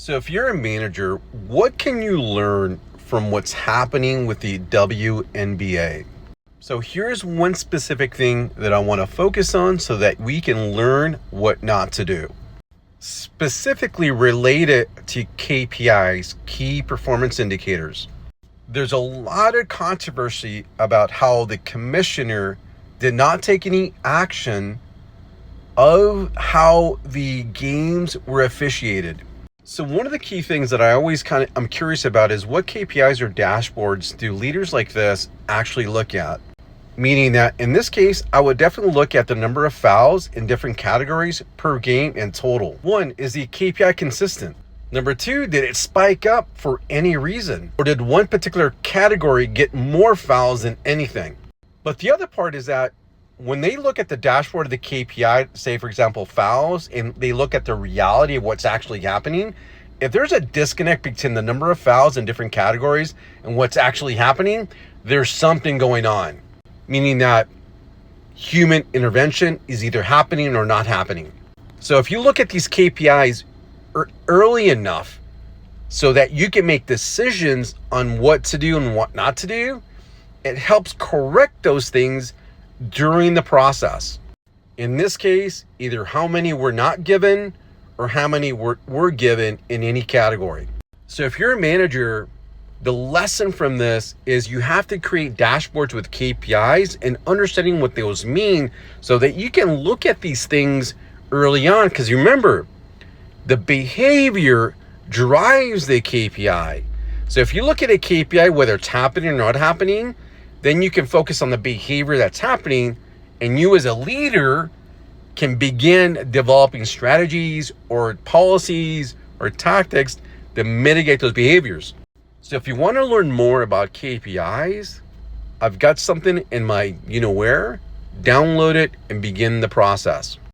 So if you're a manager, what can you learn from what's happening with the WNBA? So here's one specific thing that I want to focus on so that we can learn what not to do. Specifically related to KPIs, key performance indicators. There's a lot of controversy about how the commissioner did not take any action of how the games were officiated. So one of the key things that I'm curious about is what KPIs or dashboards do leaders like this actually look at? Meaning that in this case, I would definitely look at the number of fouls in different categories per game and total. One, is the KPI consistent? Number two, did it spike up for any reason? Or did one particular category get more fouls than anything? But the other part is that when they look at the dashboard of the KPI, say for example fouls, and they look at the reality of what's actually happening, if there's a disconnect between the number of fouls in different categories and what's actually happening, there's something going on. Meaning that human intervention is either happening or not happening. So if you look at these KPIs early enough so that you can make decisions on what to do and what not to do, it helps correct those things during the process. In this case, either how many were not given or how many were given in any category. So if you're a manager, the lesson from this is you have to create dashboards with KPIs and understanding what those mean so that you can look at these things early on. Because remember, the behavior drives the KPI. So if you look at a KPI, whether it's happening or not happening, then you can focus on the behavior that's happening, and you as a leader can begin developing strategies or policies or tactics to mitigate those behaviors. So if you want to learn more about KPIs, I've got something in my you know where. Download it and begin the process.